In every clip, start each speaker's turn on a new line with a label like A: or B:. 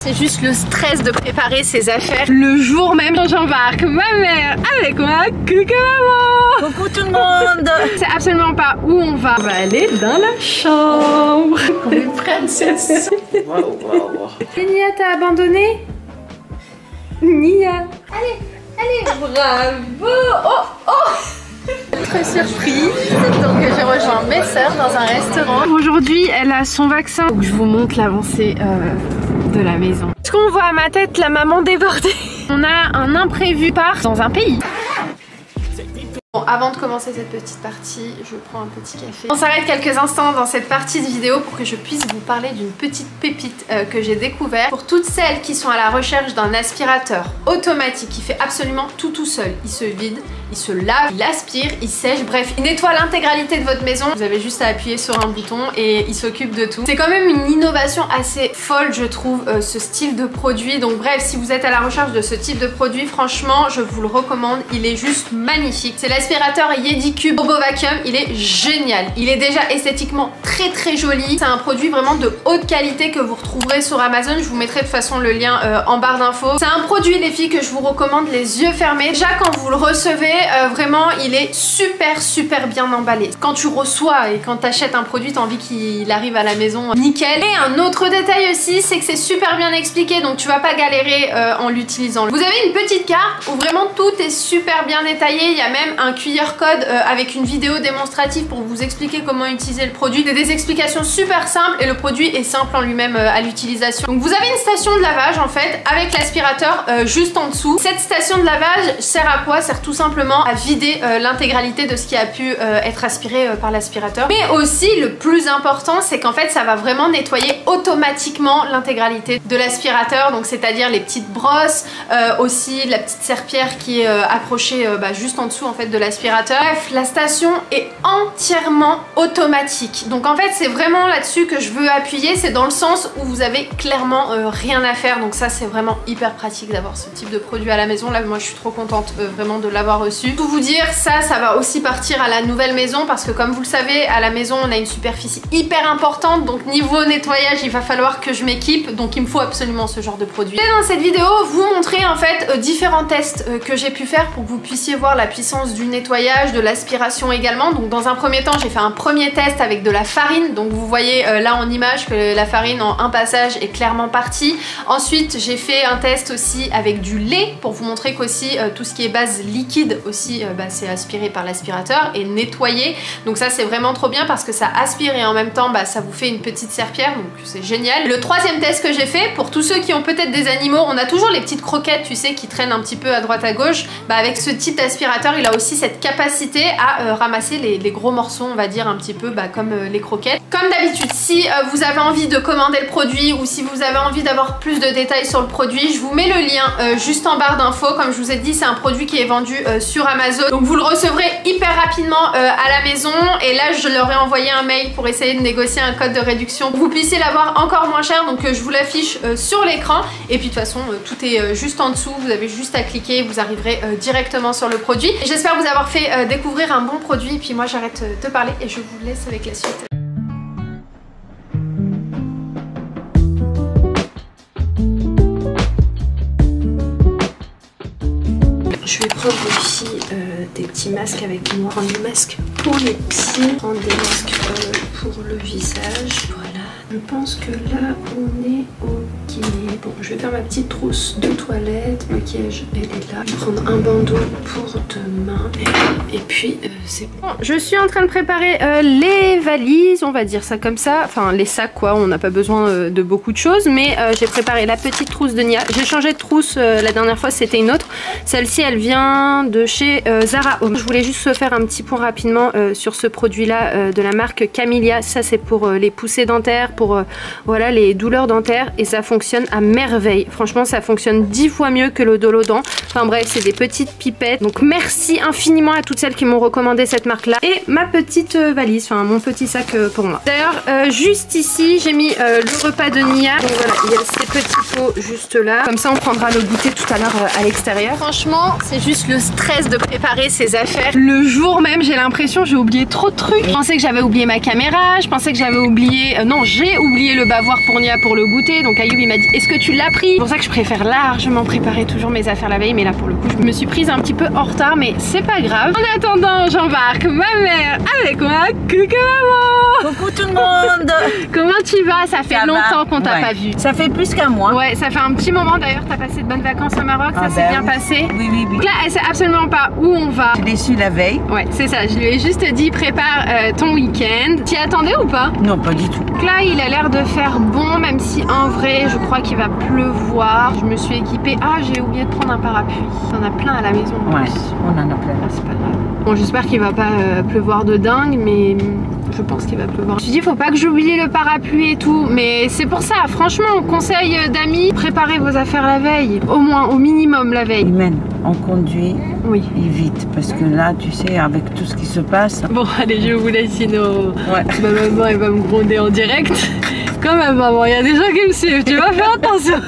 A: C'est juste le stress de préparer ses affaires. Le jour même, j'embarque ma mère avec moi. Coucou maman!
B: Coucou tout le monde!
A: C'est absolument pas où on va. On va aller dans la chambre.
B: Comme une princesse. Waouh, waouh, waouh.
A: Nia t'a abandonné? Nia. Allez, bravo! Oh! Très surprise. Donc j'ai rejoint mes sœurs dans un restaurant. Aujourd'hui, elle a son vaccin. Donc je vous montre l'avancée de la maison. Est-ce qu'on voit à ma tête la maman débordée? On a un imprévu part dans un pays. Bon, avant de commencer cette petite partie, je prends un petit café. On s'arrête quelques instants dans cette partie de vidéo pour que je puisse vous parler d'une petite pépite que j'ai découvert. Pour toutes celles qui sont à la recherche d'un aspirateur automatique qui fait absolument tout seul. Il se vide, il se lave, il aspire, il sèche, bref, il nettoie l'intégralité de votre maison. Vous avez juste à appuyer sur un bouton et il s'occupe de tout. C'est quand même une innovation assez folle, je trouve, ce style de produit. Donc bref, si vous êtes à la recherche de ce type de produit, franchement, je vous le recommande. Il est juste magnifique. C'est l'aspirateur Yedicube Turbo Vacuum. Il est génial. Il est déjà esthétiquement très joli. C'est un produit vraiment de haute qualité que vous retrouverez sur Amazon. Je vous mettrai de toute façon le lien en barre d'infos. C'est un produit, les filles, que je vous recommande les yeux fermés. Déjà, quand vous le recevez, vraiment, il est super bien emballé. Quand tu reçois et quand tu achètes un produit, t'as envie qu'il arrive à la maison nickel. Et un autre détail aussi, c'est que c'est super bien expliqué, donc tu vas pas galérer en l'utilisant. Vous avez une petite carte où vraiment tout est super bien détaillé. Il y a même un QR code avec une vidéo démonstrative pour vous expliquer comment utiliser le produit. C'est des explications super simples et le produit est simple en lui-même à l'utilisation. Donc vous avez une station de lavage en fait avec l'aspirateur juste en dessous. Cette station de lavage sert à quoi? Sert tout simplement à vider l'intégralité de ce qui a pu être aspiré par l'aspirateur. Mais aussi le plus important, c'est qu'en fait ça va vraiment nettoyer automatiquement l'intégralité de l'aspirateur, donc c'est-à-dire les petites brosses, aussi la petite serpillière qui est accrochée juste en dessous en fait de l'aspirateur. Bref, la station est entièrement automatique. Donc en fait c'est vraiment là-dessus que je veux appuyer, c'est dans le sens où vous avez clairement rien à faire. Donc ça c'est vraiment hyper pratique d'avoir ce type de produit à la maison. Là moi je suis trop contente vraiment de l'avoir reçu. Tout vous dire, ça va aussi partir à la nouvelle maison parce que comme vous le savez, à la maison on a une superficie hyper importante, donc niveau nettoyage il va falloir que je m'équipe, donc il me faut absolument ce genre de produit. Et dans cette vidéo, vous montrer en fait différents tests que j'ai pu faire pour que vous puissiez voir la puissance du nettoyage, de l'aspiration également. Donc dans un premier temps, j'ai fait un premier test avec de la farine, donc vous voyez là en image que la farine en un passage est clairement partie. Ensuite, j'ai fait un test aussi avec du lait pour vous montrer qu'aussi tout ce qui est base liquide aussi c'est aspiré par l'aspirateur et nettoyé. Donc ça c'est vraiment trop bien parce que ça aspire et en même temps ça vous fait une petite serpillière, donc c'est génial. Le troisième test que j'ai fait, pour tous ceux qui ont peut-être des animaux, on a toujours les petites croquettes, tu sais, qui traînent un petit peu à droite à gauche. Avec ce type d'aspirateur, il a aussi cette capacité à ramasser les gros morceaux, on va dire un petit peu comme les croquettes. Comme d'habitude, si vous avez envie de commander le produit ou si vous avez envie d'avoir plus de détails sur le produit, je vous mets le lien juste en barre d'infos. Comme je vous ai dit, c'est un produit qui est vendu sur Amazon, donc vous le recevrez hyper rapidement à la maison. Et là je leur ai envoyé un mail pour essayer de négocier un code de réduction pour que vous puissiez l'avoir encore moins cher, donc je vous l'affiche sur l'écran. Et puis de toute façon tout est juste en dessous, vous avez juste à cliquer, vous arriverez directement sur le produit. J'espère vous avoir fait découvrir un bon produit, et puis moi j'arrête de parler et je vous laisse avec la suite. Je vais prendre aussi des petits masques avec moi. Prendre des masques pour les pieds, prendre des masques pour le visage. Voilà. Je pense que là on est ok. Bon, je vais faire ma petite trousse de toilette. Maquillage, elle est là. Je vais prendre un bandeau pour demain. Et puis c'est bon. Je suis en train de préparer les valises, on va dire ça comme ça. Enfin les sacs quoi, on n'a pas besoin de beaucoup de choses. Mais j'ai préparé la petite trousse de Nia. J'ai changé de trousse la dernière fois, c'était une autre. Celle-ci elle vient de chez Zara Home. Je voulais juste faire un petit point rapidement sur ce produit là de la marque Camellia. Ça c'est pour les poussées dentaires, pour voilà les douleurs dentaires, et ça fonctionne à merveille. Franchement ça fonctionne 10 fois mieux que le Dolodent. Enfin bref, c'est des petites pipettes. Donc merci infiniment à toutes celles qui m'ont recommandé cette marque là. Et ma petite valise, enfin mon petit sac pour moi. D'ailleurs juste ici j'ai mis le repas de Nia. Donc voilà, il y a ces petits pots juste là. Comme ça on prendra le goûter tout à l'heure à l'extérieur. Franchement c'est juste le stress de préparer ses affaires. Le jour même j'ai l'impression j'ai oublié trop de trucs. Je pensais que j'avais oublié ma caméra, je pensais que j'avais oublié... non, j'ai oublié le bavoir pour Nia pour le goûter. Donc Ayoub il m'a dit est-ce que tu l'as pris? C'est pour ça que je préfère largement préparer toujours mes affaires la veille, mais là pour le coup je me suis prise un petit peu en retard, mais c'est pas grave. En attendant, j'embarque ma mère avec moi. Coucou maman!
B: Coucou tout le monde.
A: Comment tu vas? Ça fait longtemps qu'on t'a pas vu.
B: Ça fait plus qu'un mois.
A: Ouais, ça fait un petit moment d'ailleurs. T'as passé de bonnes vacances au Maroc, ça s'est bien passé?
B: Oui, oui, oui.
A: Donc là, elle sait absolument pas où on va.
B: Je l'ai su la veille.
A: Ouais, c'est ça. Je lui ai juste dit prépare ton week-end. T'y attendais ou pas?
B: Non, pas du tout.
A: Donc là, il a l'air de faire bon, même si en vrai, je crois qu'il va pleuvoir. Je me suis équipée. Ah, j'ai oublié de prendre un parapluie. On en a plein à la maison.
B: Ouais, on en a plein.
A: Ah, c'est pas grave. Bon, j'espère qu'il va pas pleuvoir de dingue, mais je pense qu'il va pleuvoir. Je me suis dit, faut pas que j'oublie le parapluie et tout, mais c'est pour ça, franchement, conseil d'amis, préparez vos affaires la veille, au moins, au minimum la veille.
B: Imen, on conduit
A: oui.
B: Et vite, parce que là, tu sais, avec tout ce qui se passe...
A: Bon, allez, je vous laisse, sinon
B: ouais.
A: Ma maman, elle va me gronder en direct. Quand même, maman, il y a des gens qui me suivent, tu vas faire attention.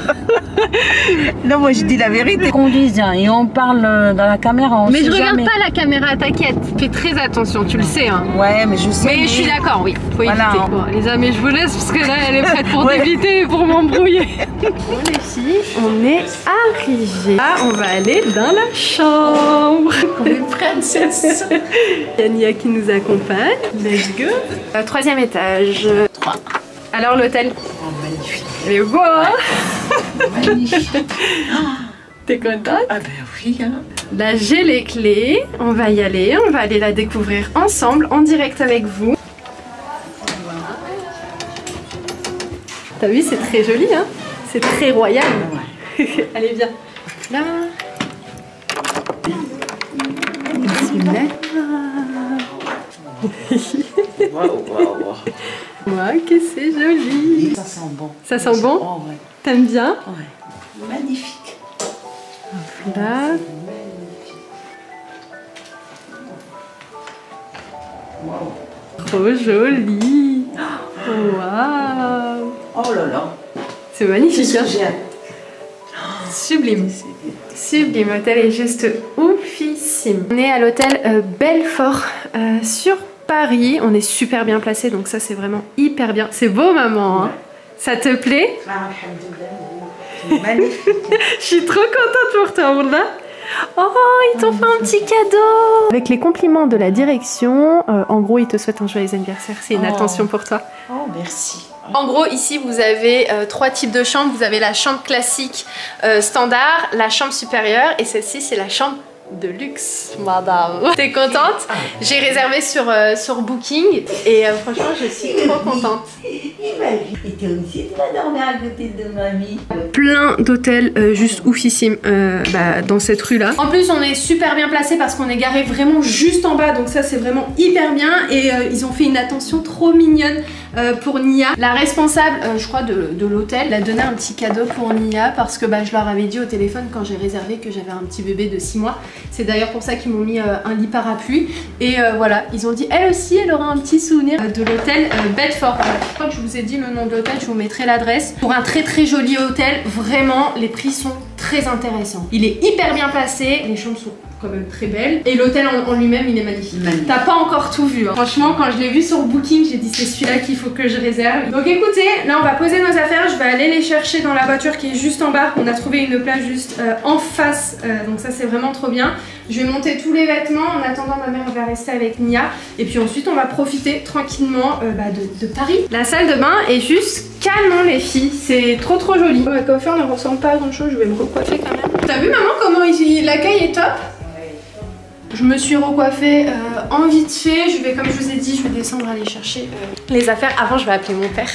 B: Non, moi, je dis la vérité. On conduit et on parle dans la caméra,
A: mais je regarde pas la caméra, t'inquiète. Fais très attention, tu le sais. Hein.
B: Ouais, mais je sais.
A: Mais je suis d'accord, oui, faut
B: voilà,
A: éviter. Bon, les amis, je vous laisse parce que là, elle est prête pour t'éviter et pour m'embrouiller. Bon, les filles, on est arrivés. Là, on va aller dans la chambre.
B: Comme une princesse.
A: Il y a Nia qui nous accompagne. Let's go. 3e étage.
B: 3.
A: Alors, l'hôtel?
B: Oh, magnifique.
A: Il est beau, hein?
B: Magnifique.
A: T'es contente?
B: Ah ben oui, hein.
A: Là, j'ai les clés. On va y aller. On va aller la découvrir ensemble, en direct avec vous. T'as vu, c'est très joli, hein? C'est très royal. Ouais. Allez, viens. Là.
B: Waouh, waouh.
A: Wow, que c'est joli.
B: Ça sent bon.
A: Ça sent bon?
B: Oh, ouais.
A: T'aimes bien?
B: Ouais. Magnifique.
A: Là.
B: Wow.
A: Trop joli. Waouh.
B: Oh là là.
A: C'est magnifique. Hein?
B: Sublime.
A: Sublime, l'hôtel est juste oufissime. On est à l'hôtel Belfort sur Paris. On est super bien placé, donc ça c'est vraiment hyper bien. C'est beau maman, hein? Ça te plaît?
B: Magnifique.
A: Je suis trop contente pour toi, Ourla. Oh, ils t'ont fait un petit cadeau. Avec les compliments de la direction, en gros ils te souhaitent un joyeux anniversaire. C'est une attention pour toi.
B: Oh, merci.
A: En gros, ici, vous avez 3 types de chambres. Vous avez la chambre classique standard, la chambre supérieure et celle-ci, c'est la chambre de luxe, madame. T'es contente? J'ai réservé sur Booking et franchement, je suis trop contente.
B: Et toi aussi, tu vas dormir à côté de mamie.
A: Plein d'hôtels juste oufissimes dans cette rue-là. En plus, on est super bien placé parce qu'on est garé vraiment juste en bas. Donc ça, c'est vraiment hyper bien. Et ils ont fait une attention trop mignonne pour Nia. La responsable, je crois, de l'hôtel, elle a donné un petit cadeau pour Nia parce que je leur avais dit au téléphone quand j'ai réservé que j'avais un petit bébé de 6 mois. C'est d'ailleurs pour ça qu'ils m'ont mis un lit parapluie. Et voilà, ils ont dit, elle aussi, elle aura un petit souvenir de l'hôtel Belfort. Je crois que je vous ai dit le nom de l'hôtel, je vous mettrai l'adresse. Pour un très très joli hôtel, vraiment, les prix sont très intéressants. Il est hyper bien placé, les chambres sont quand même très belles. Et l'hôtel en lui-même, il est magnifique. T'as pas encore tout vu. Hein. Franchement, quand je l'ai vu sur Booking, j'ai dit c'est celui-là qu'il faut que je réserve. Donc écoutez, là on va poser nos affaires. Je vais aller les chercher dans la voiture qui est juste en bas. On a trouvé une place juste en face. Donc ça c'est vraiment trop bien. Je vais monter tous les vêtements. En attendant, ma mère va rester avec Nia. Et puis ensuite, on va profiter tranquillement de Paris. La salle de bain est juste canon les filles. C'est trop trop joli. Ma coiffure ne ressemble pas à grand chose. Je vais me recoiffer quand même. T'as vu maman comment l'accueil est top? Je me suis recoiffée en vite fait. Je vais, comme je vous ai dit, je vais descendre aller chercher les affaires. Avant, je vais appeler mon père.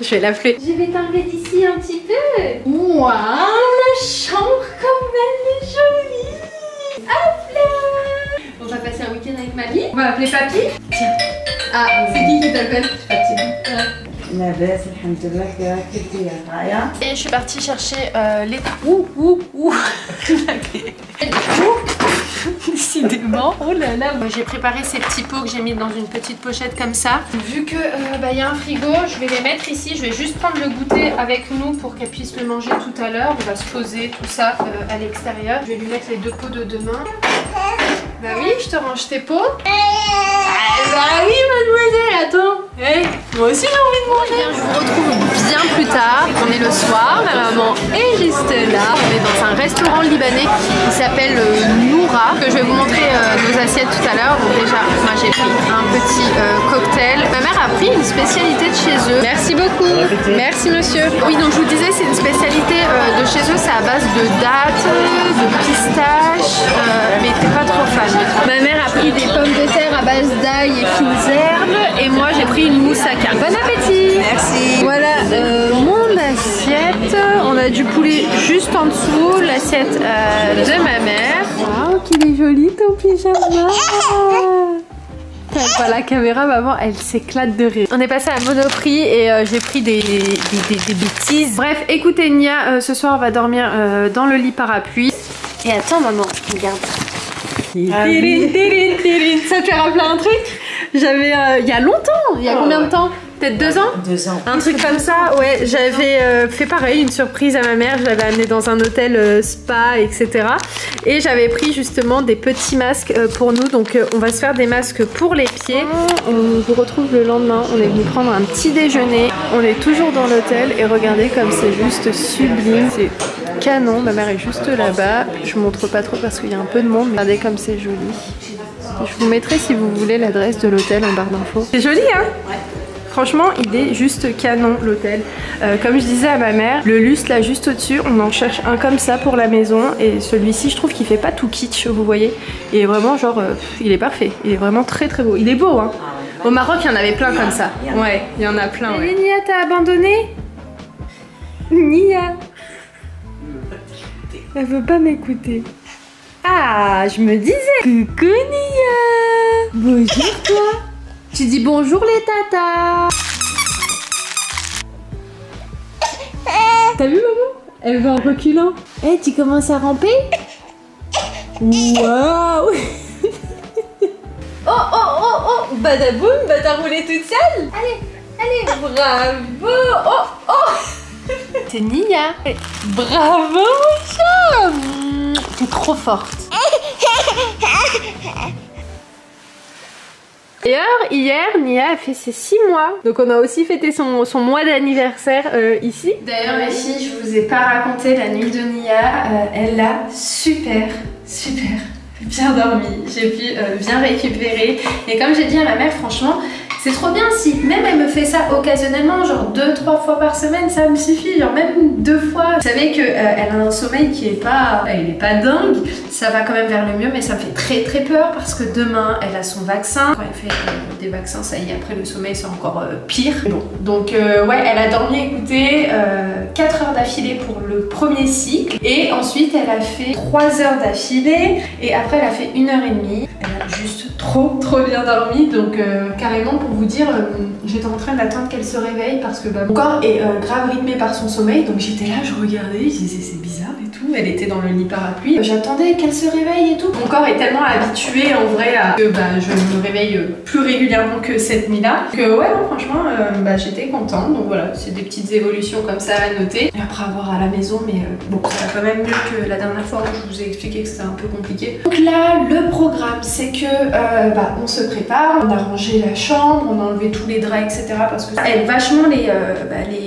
A: Je vais l'appeler. Je vais t'enlever d'ici un petit peu. Waouh, la chambre comme elle est jolie. Hop là. On va passer un week-end avec mamie. On va appeler papy. Tiens. Ah, c'est qui t'appelle? Et je suis partie chercher les... Décidément, oh là là. J'ai préparé ces petits pots que j'ai mis dans une petite pochette comme ça. Vu que y a un frigo, je vais les mettre ici. Je vais juste prendre le goûter avec nous pour qu'elle puisse le manger tout à l'heure. On va se poser tout ça à l'extérieur. Je vais lui mettre les 2 pots de demain. Bah oui, je te range tes pots. Ah bah oui, mademoiselle, attends. Hey, moi aussi j'ai envie de manger. Je vous retrouve bien plus tard. On est le soir, ma maman est juste là. On est dans un restaurant libanais qui s'appelle Noura. Je vais vous montrer nos assiettes tout à l'heure. Donc déjà, moi j'ai pris un petit cocktail. Ma mère a pris une spécialité de chez eux. Merci beaucoup. Merci monsieur. Oui, donc je vous disais, c'est une spécialité de chez eux. C'est à base de dattes, de pistaches. Mais t'es pas trop fan. Ma mère a pris des pommes de terre à base d'ail et fines herbes. Et moi j'ai pris une moussaka. Bon appétit.
B: Merci.
A: Voilà mon assiette. On a du poulet juste en dessous. L'assiette de ma mère. Waouh, qu'il est joli ton pyjama. Pas la caméra, maman, elle s'éclate de rire. On est passé à Monoprix et j'ai pris des bêtises. Bref, écoutez, Nia, ce soir, on va dormir dans le lit parapluie. Et attends, maman, regarde. Ça te fait rappeler un truc? J'avais, il y a longtemps, il y a combien de temps? Peut-être 2 ans?
B: 2 ans.
A: Un truc comme ça, ouais. J'avais fait pareil, une surprise à ma mère. Je l'avais amenée dans un hôtel spa, etc. Et j'avais pris justement des petits masques pour nous. Donc on va se faire des masques pour les pieds. On vous retrouve le lendemain. On est venu prendre un petit déjeuner. On est toujours dans l'hôtel et regardez comme c'est juste sublime. C'est canon. Ma mère est juste là-bas. Je montre pas trop parce qu'il y a un peu de monde. Regardez comme c'est joli. Je vous mettrai si vous voulez l'adresse de l'hôtel en barre d'infos. C'est joli, hein? Ouais. Franchement, il est juste canon l'hôtel. Comme je disais à ma mère, le lustre là juste au-dessus, on en cherche un comme ça pour la maison. Et celui-ci, je trouve qu'il fait pas tout kitsch, vous voyez. Il est vraiment genre, il est parfait. Il est vraiment très très beau. Il est beau, hein. Au Maroc, il y en avait plein comme ça. Ouais, il y en a plein. Ouais. Nia, t'as abandonné? Nia, elle veut pas m'écouter. Ah, je me disais. Coucou Nia. Bonjour toi. Tu dis bonjour les tatas. T'as vu maman? Elle va en reculant. Eh, hey, tu commences à ramper? Waouh. Oh oh oh oh. Badaboum, bah t'as roulé toute seule. Allez, allez, bravo. Oh oh. C'est Nia. Bravo mon chat. T'es trop forte. D'ailleurs, hier, Nia a fait ses 6 mois. Donc on a aussi fêté son mois d'anniversaire ici. D'ailleurs les filles, je vous ai pas raconté la nuit de Nia. Elle a super bien dormi. J'ai pu bien récupérer. Et comme j'ai dit à ma mère, franchement, c'est trop bien si même elle me fait ça occasionnellement, genre 2-3 fois par semaine, ça me suffit, genre même 2 fois. Vous savez qu'elle a un sommeil qui est pas, il est pas dingue, ça va quand même vers le mieux, mais ça me fait très peur parce que demain elle a son vaccin. Quand elle fait des vaccins, ça y est, après le sommeil c'est encore pire. Bon, donc ouais, elle a dormi, écoutez, 4 heures d'affilée pour le premier cycle et ensuite elle a fait 3 heures d'affilée et après elle a fait 1h30. Elle a juste trop bien dormi, donc carrément pour vous dire, j'étais en train d'attendre qu'elle se réveille parce que mon corps est grave rythmé par son sommeil, donc j'étais là, je regardais, je disais c'est bizarre et tout, elle était dans le lit parapluie, j'attendais qu'elle se réveille et tout. Mon corps est tellement habitué en vrai à que je me réveille plus régulièrement que cette nuit-là, que ouais, non, franchement, j'étais contente, donc voilà, c'est des petites évolutions comme ça à noter. Et après avoir à la maison, mais bon, ça va quand même mieux que la dernière fois où je vous ai expliqué que c'était un peu compliqué. Donc là, le programme, c'est que on se prépare, on a rangé la chambre, on a enlevé tous les draps, etc. parce que ça aide vachement les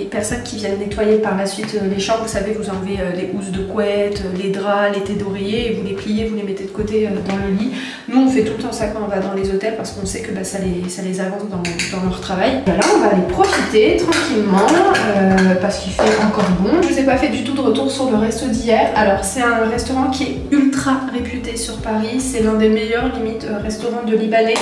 A: personnes qui viennent nettoyer par la suite les chambres. Vous savez, vous enlevez les housses de couette, les draps, les têtes d'oreiller et vous les pliez, vous les mettez de côté dans le lit. Nous, on fait tout le temps ça quand on va dans les hôtels parce qu'on sait que ça les avance dans leur travail. Voilà, on va aller profiter tranquillement parce qu'il fait encore bon. Je vous ai pas fait du tout de retour sur le resto d'hier. Alors, c'est un restaurant qui est ultra réputé sur Paris. C'est l'un des meilleurs, limite, restaurants de Libanais.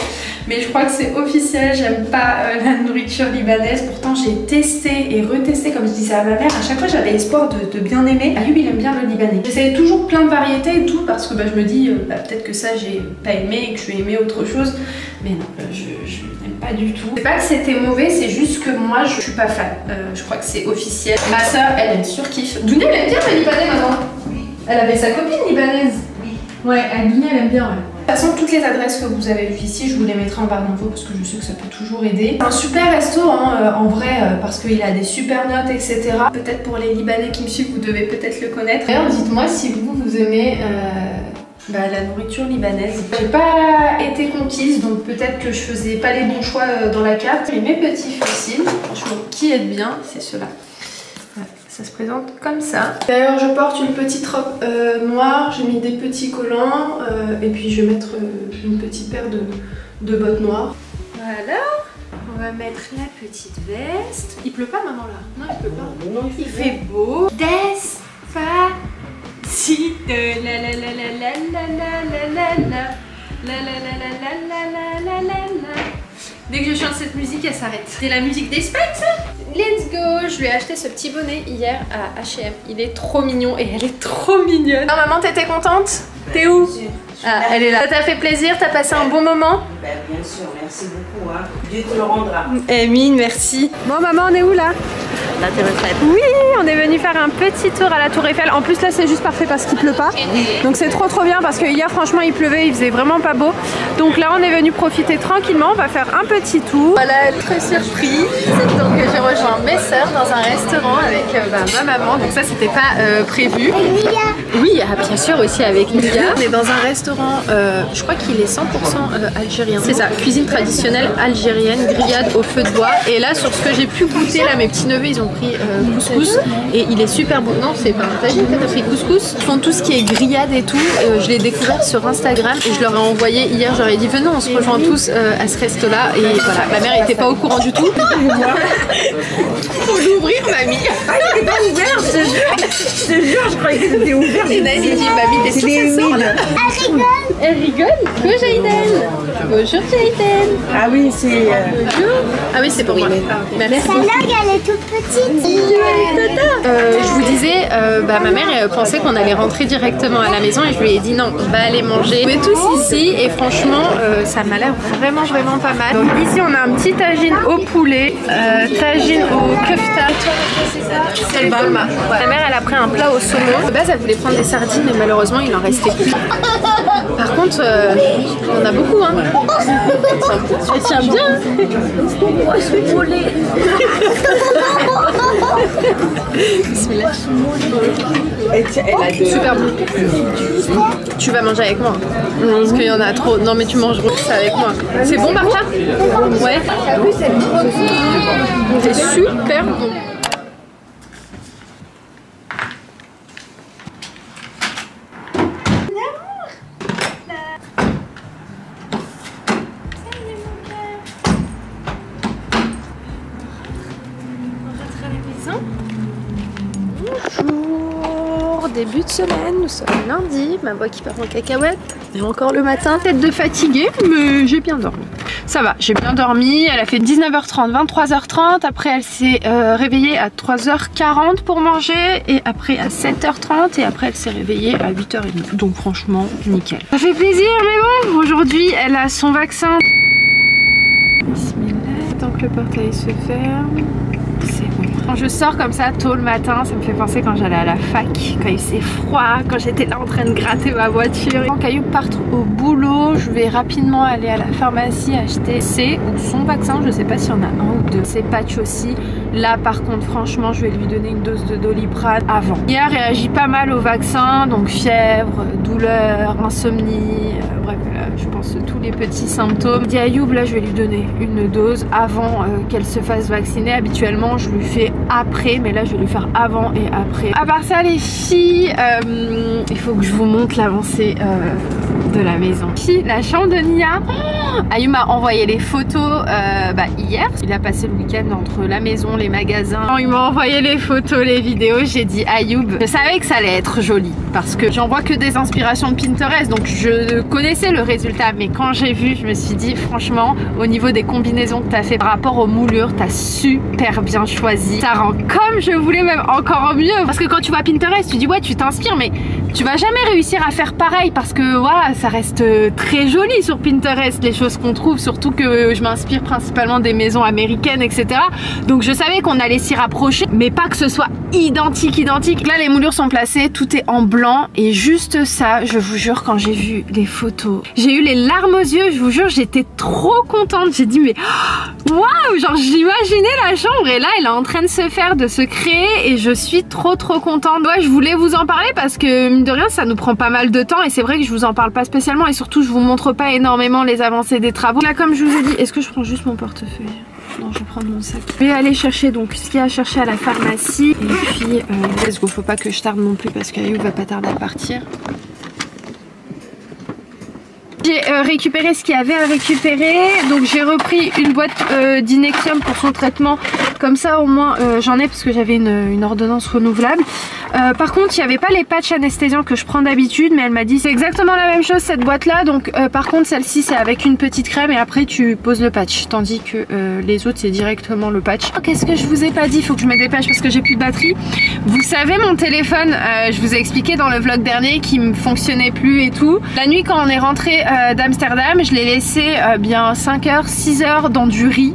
A: Mais je crois que c'est officiel. J'aime pas la nourriture libanaise. Pourtant, j'ai testé et retesté, comme je disais à ma mère. À chaque fois, j'avais espoir de bien aimer. Ayoub, il aime bien le libanais. J'essaie toujours plein de variétés et tout parce que je me dis peut-être que ça, j'ai pas aimé et que je vais aimer autre chose. Mais non, je n'aime pas du tout. C'est pas que c'était mauvais, c'est juste que moi, je suis pas fan. Je crois que c'est officiel. Ma soeur, elle surkiffe. Dounia, elle aime bien le libanais maintenant. Oui. Elle avait sa copine libanaise. Oui. Ouais, Dounia, elle aime bien, ouais. De toute façon, toutes les adresses que vous avez vues ici, je vous les mettrai en barre d'infos parce que je sais que ça peut toujours aider. C'est un super resto en vrai parce qu'il a des super notes, etc. Peut-être pour les Libanais qui me suivent, vous devez peut-être le connaître. D'ailleurs, dites-moi si vous aimez la nourriture libanaise. J'ai pas été conquise, donc peut-être que je faisais pas les bons choix dans la carte. Et mes petits fossiles, franchement, qui aident bien, c'est ceux-là. Voilà, ça se présente comme ça. D'ailleurs, je porte une petite robe noire, j'ai mis des petits collants, et puis je vais mettre une petite paire de bottes noires. Voilà. On va mettre la petite veste. Il pleut pas, maman, là? Non, il pleut pas. Non, il fait beau. Despacito. La la la la la la la la la la la la la la la. Dès que je chante cette musique, elle s'arrête. C'est la musique d'Espagne, ça? Let's go. Je lui ai acheté ce petit bonnet hier à H&M. Il est trop mignon et elle est trop mignonne. Ah, maman, t'étais contente? T'es où? Ah, elle est là. Ça t'a fait plaisir? T'as passé un bon moment?
B: Bien sûr, merci beaucoup. Hein. Dieu te le rendra.
A: Emine, merci. Bon, maman, on est où là?
B: La Tour Eiffel.
A: Oui, on est venu faire un petit tour à la Tour Eiffel. En plus, là, c'est juste parfait parce qu'il pleut pas. Donc, c'est trop bien parce que hier, franchement, il pleuvait, il faisait vraiment pas beau. Donc là, on est venu profiter tranquillement. On va faire un petit tour. Voilà, très surprise. Donc, j'ai rejoint mes sœurs dans un restaurant avec ma maman. Donc, ça, c'était pas prévu. Oui, bien sûr, aussi avec Nia. On est dans un restaurant, je crois qu'il est 100% algérien. C'est ça, cuisine traditionnelle algérienne, grillade au feu de bois. Et là, sur ce que j'ai pu goûter, là, mes petits neveux, ils ont pris couscous. Et il est super bon. Non, c'est pas un tagine que t'as pris couscous. Ils font tout ce qui est grillade et tout. Je l'ai découvert sur Instagram et je leur ai envoyé hier. J'aurais dit, venez, on se rejoint tous à ce resto-là. Et voilà, ma mère était pas au courant du tout. Faut l'ouvrir, mamie.
B: Ah, il était pas ouvert, je te jure. Je te jure, je croyais que c'était ouvert.
A: Et Naïs dit, mamie, t'es sûre que ça sort là? Elle rigole. Bonjour Jaïden. Bonjour Jaïden.
B: Ah oui, c'est...
A: Bonjour. Ah oui, c'est pour moi. Merci.
C: Celle-là, elle est toute petite.
A: Je vous disais, ma mère pensait qu'on allait rentrer directement à la maison et je lui ai dit non, on va aller manger. On est tous ici et franchement, ça m'a l'air vraiment pas mal. Donc ici, on a un petit tagine au poulet, tagine au kefta. C'est le balma. Ma mère, elle a pris un plat au saumon. De base, elle voulait prendre des sardines mais malheureusement, il en restait plus. Par contre, on a beaucoup, hein. Elle tient bien.
C: Oh, je suis volée.
A: Super bon. Tu vas manger avec moi. Parce qu'il y en a trop. Non mais tu mangeras ça avec moi. C'est bon Martha? Ouais. C'est super bon. Bonjour, début de semaine, nous sommes lundi, ma voix qui part en cacahuète. Et encore le matin, tête de fatiguée, mais j'ai bien dormi. Ça va, j'ai bien dormi, elle a fait 19h30, 23h30, après elle s'est réveillée à 3h40 pour manger, et après à 7h30, et après elle s'est réveillée à 8h30. Donc franchement, nickel. Ça fait plaisir, mais bon, aujourd'hui elle a son vaccin. Bismillah, tant que le portail se ferme. C'est bon. Quand je sors comme ça tôt le matin, ça me fait penser quand j'allais à la fac, quand il faisait froid, quand j'étais là en train de gratter ma voiture. Quand Caillou part au boulot, je vais rapidement aller à la pharmacie acheter ses ou son vaccin. Je sais pas s'il y en a un ou deux. Ses patchs aussi. Là par contre, franchement, je vais lui donner une dose de Doliprane avant. Il a réagi pas mal au vaccin, donc fièvre, douleur, insomnie, bref, là, je pense tous les petits symptômes. Ayoub, là, je vais lui donner une dose avant qu'elle se fasse vacciner. Habituellement, je lui fais après, mais là, je vais lui faire avant et après. À part ça, les filles, il faut que je vous montre l'avancée de la maison. Ici, la chambre de Nia. Ayoub m'a envoyé les photos hier. Il a passé le week-end entre la maison, les magasins. Il m'a envoyé les photos, les vidéos. J'ai dit Ayoub, je savais que ça allait être joli parce que j'en vois que des inspirations de Pinterest, donc je connaissais le résultat, mais quand j'ai vu, je me suis dit franchement, au niveau des combinaisons que tu as fait par rapport aux moulures, tu as super bien choisi. Ça rend comme je voulais, même encore mieux, parce que quand tu vois Pinterest, tu dis ouais, tu t'inspires, mais tu vas jamais réussir à faire pareil parce que voilà, ça reste très joli sur Pinterest les choses qu'on trouve, surtout que je m'inspire principalement des maisons américaines, etc. Donc je savais qu'on allait s'y rapprocher, mais pas que ce soit identique. Là, les moulures sont placées, tout est en blanc, et juste ça, je vous jure, quand j'ai vu les photos, j'ai eu les larmes aux yeux, je vous jure, j'étais trop contente. J'ai dit mais waouh, genre j'imaginais la chambre, et là elle est en train de se faire, de se créer, et je suis trop contente. Ouais, je voulais vous en parler parce que de rien ça nous prend pas mal de temps et c'est vrai que je vous en parle pas spécialement et surtout je vous montre pas énormément les avancées des travaux. Là comme je vous ai dit, est-ce que je prends juste mon portefeuille? Non, je vais prendre mon sac. Je vais aller chercher donc ce qu'il y a à chercher à la pharmacie et puis let's go, faut pas que je tarde non plus parce qu'Ayoub va pas tarder à partir. J'ai récupéré ce qu'il y avait à récupérer, donc j'ai repris une boîte d'Inexium pour son traitement, comme ça au moins j'en ai parce que j'avais une ordonnance renouvelable. Par contre il n'y avait pas les patchs anesthésiants que je prends d'habitude, mais elle m'a dit c'est exactement la même chose cette boîte là, donc par contre celle-ci c'est avec une petite crème et après tu poses le patch, tandis que les autres c'est directement le patch. Qu'est-ce que je vous ai pas dit, faut que je me dépêche parce que j'ai plus de batterie. Vous savez mon téléphone, je vous ai expliqué dans le vlog dernier qu'il me fonctionnait plus et tout. La nuit quand on est rentré d'Amsterdam, je l'ai laissé bien 5 heures, 6 heures dans du riz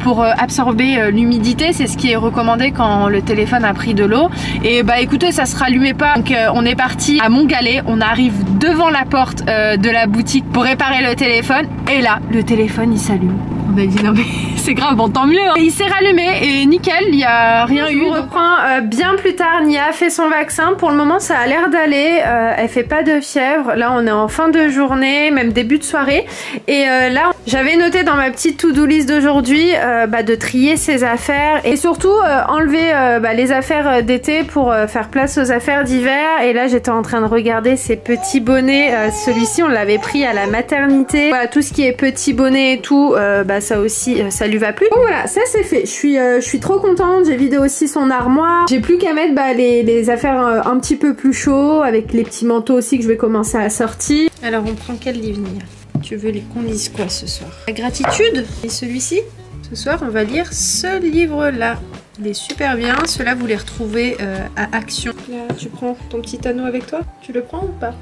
A: pour absorber l'humidité, c'est ce qui est recommandé quand le téléphone a pris de l'eau. Et bah écoutez, ça se rallumait pas, donc on est parti à Montgallet, on arrive devant la porte de la boutique pour réparer le téléphone et là le téléphone il s'allume. On a dit non mais c'est grave, bon tant mieux hein. Et il s'est rallumé et nickel, il n'y a rien eu. On reprend bien plus tard, Nia a fait son vaccin, pour le moment ça a l'air d'aller, elle fait pas de fièvre, là on est en fin de journée, même début de soirée. Et là j'avais noté dans ma petite to-do list d'aujourd'hui de trier ses affaires et surtout enlever les affaires d'été pour faire place aux affaires d'hiver. Et là j'étais en train de regarder ces petits bonnets, celui-ci on l'avait pris à la maternité, voilà, tout ce qui est petits bonnets et tout, ça aussi ça lui va plus. Donc voilà, ça c'est fait, je suis trop contente. J'ai vidé aussi son armoire, j'ai plus qu'à mettre les affaires un petit peu plus chaud avec les petits manteaux aussi que je vais commencer à sortir. Alors on prend quel livre, Nia? Tu veux qu'on lise quoi ce soir? La gratitude. Et celui-ci? Ce soir on va lire ce livre là, il est super bien. Ceux-là vous les retrouvez à Action. Là tu prends ton petit anneau avec toi, tu le prends ou pas?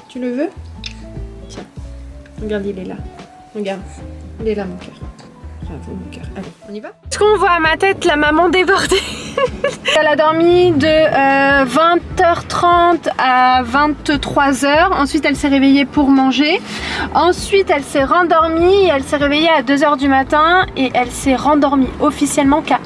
A: Tu le veux? Tiens, regarde, il est là, regarde. Il est là mon cœur. Bravo mon cœur. Allez, on y va? Est-ce qu'on voit à ma tête la maman débordée? Elle a dormi de 20h30 à 23h. Ensuite elle s'est réveillée pour manger. Ensuite elle s'est rendormie. Elle s'est réveillée à 2h du matin. Et elle s'est rendormie officiellement qu'à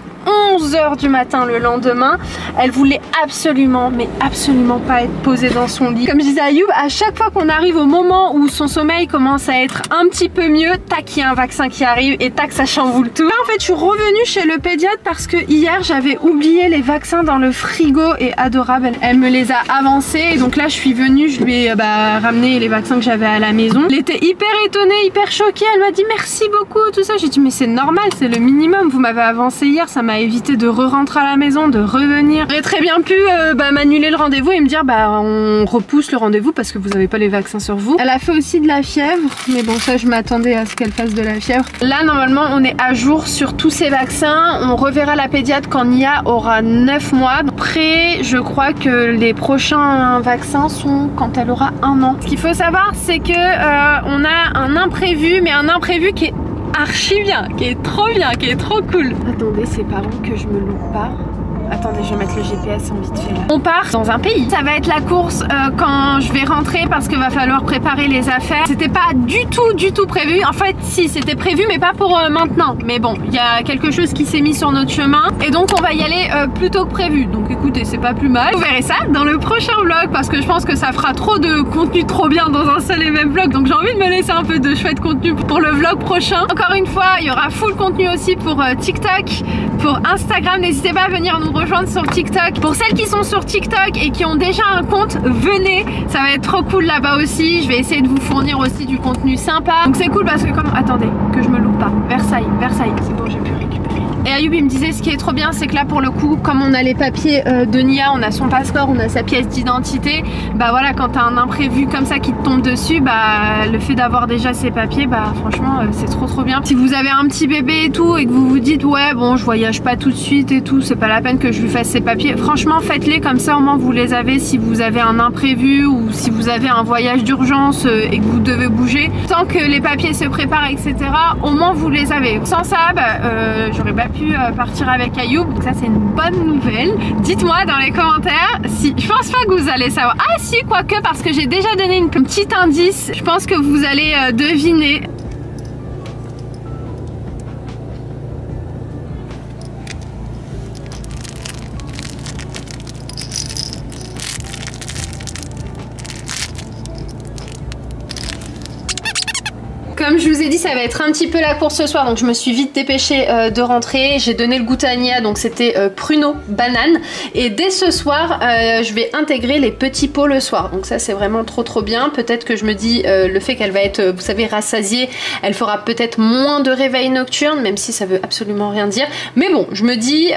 A: 11h du matin le lendemain. Elle voulait absolument, mais absolument pas être posée dans son lit. Comme je disais à Ayoub, à chaque fois qu'on arrive au moment où son sommeil commence à être un petit peu mieux, tac, il y a un vaccin qui arrive et tac, ça chamboule tout. Là en fait je suis revenue chez le pédiatre parce que hier j'avais oublié les vaccins dans le frigo et adorable, elle me les a avancés et donc là je suis venue, je lui ai ramené les vaccins que j'avais à la maison. Elle était hyper étonnée, hyper choquée, elle m'a dit merci beaucoup, tout ça. J'ai dit mais c'est normal, c'est le minimum, vous m'avez avancé hier, ça m'a éviter de re-rentrer à la maison, de revenir. J'aurais très bien pu m'annuler le rendez-vous et me dire on repousse le rendez-vous parce que vous n'avez pas les vaccins sur vous. Elle a fait aussi de la fièvre, mais bon ça je m'attendais à ce qu'elle fasse de la fièvre. Là normalement on est à jour sur tous ces vaccins, on reverra la pédiatre quand Nia aura 9 mois. Après je crois que les prochains vaccins sont quand elle aura 1 an. Ce qu'il faut savoir c'est que on a un imprévu, mais un imprévu qui est archi bien, qui est trop bien, qui est trop cool. Attendez, c'est pas bon que je me loupe pas. Attendez, je vais mettre le GPS en vite fait là. On part dans un pays. Ça va être la course quand je vais rentrer parce qu'il va falloir préparer les affaires. C'était pas du tout prévu. En fait, si, c'était prévu, mais pas pour maintenant. Mais bon, il y a quelque chose qui s'est mis sur notre chemin. Et donc, on va y aller plus tôt que prévu. Donc, écoutez, c'est pas plus mal. Vous verrez ça dans le prochain vlog parce que je pense que ça fera trop de contenu trop bien dans un seul et même vlog. Donc, j'ai envie de me laisser un peu de chouette contenu pour le vlog prochain. Encore une fois, il y aura full contenu aussi pour TikTok, pour Instagram. N'hésitez pas à venir nous rejoindre sur TikTok. Pour celles qui sont sur TikTok et qui ont déjà un compte, venez, ça va être trop cool là-bas aussi. Je vais essayer de vous fournir aussi du contenu sympa. Donc c'est cool parce que comme... Attendez, que je me loupe pas. Versailles, c'est bon, j'ai pu récupérer. Et Ayoub il me disait ce qui est trop bien, c'est que là pour le coup, comme on a les papiers de Nia, on a son passeport, on a sa pièce d'identité, bah voilà, quand t'as un imprévu comme ça qui te tombe dessus, bah le fait d'avoir déjà ces papiers, bah franchement c'est trop bien. Si vous avez un petit bébé et tout et que vous vous dites ouais bon je voyage pas tout de suite et tout, c'est pas la peine que je lui fasse ses papiers, franchement faites-les, comme ça au moins vous les avez si vous avez un imprévu ou si vous avez un voyage d'urgence et que vous devez bouger. Tant que les papiers se préparent etc, au moins vous les avez. Sans ça bah, j'aurais pas pu partir avec Ayoub, donc ça c'est une bonne nouvelle. Dites-moi dans les commentaires si, je pense pas que vous allez savoir, ah si quoique parce que j'ai déjà donné un petit indice, je pense que vous allez deviner. comme je vous ai dit, ça va être un petit peu la course ce soir, donc je me suis vite dépêchée de rentrer. J'ai donné le goûter à Nia, donc c'était pruneau banane. Et dès ce soir, je vais intégrer les petits pots le soir. Donc ça, c'est vraiment trop bien. Peut-être que je me dis, le fait qu'elle va être, vous savez, rassasiée, elle fera peut-être moins de réveil nocturne, même si ça veut absolument rien dire. Mais bon, je me dis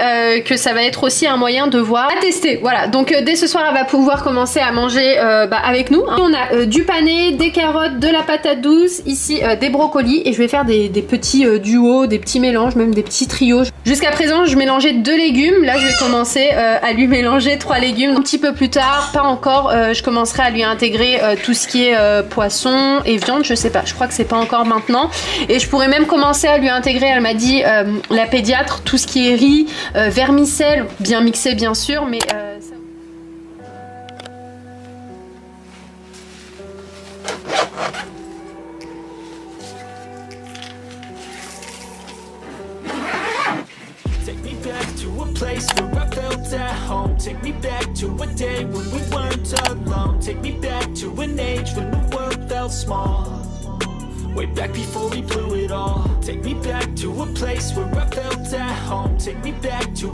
A: que ça va être aussi un moyen de voir, à tester. Voilà, donc dès ce soir, elle va pouvoir commencer à manger avec nous. On a du pané, des carottes, de la patate douce, ici des brocolis, et je vais faire des petits duos, des petits mélanges, même des petits trios. Jusqu'à présent, je mélangeais 2 légumes. Là, je vais commencer à lui mélanger 3 légumes. Un petit peu plus tard, pas encore, je commencerai à lui intégrer tout ce qui est poisson et viande. Je sais pas, je crois que c'est pas encore maintenant. Et je pourrais même commencer à lui intégrer, elle m'a dit, la pédiatre, tout ce qui est riz, vermicelle, bien mixé bien sûr, mais ça...
D: Take me back to a day when we weren't alone. Take me back to an age when the world felt small. Way back before we blew it all. Take me back to a place where I felt at home. Take me back to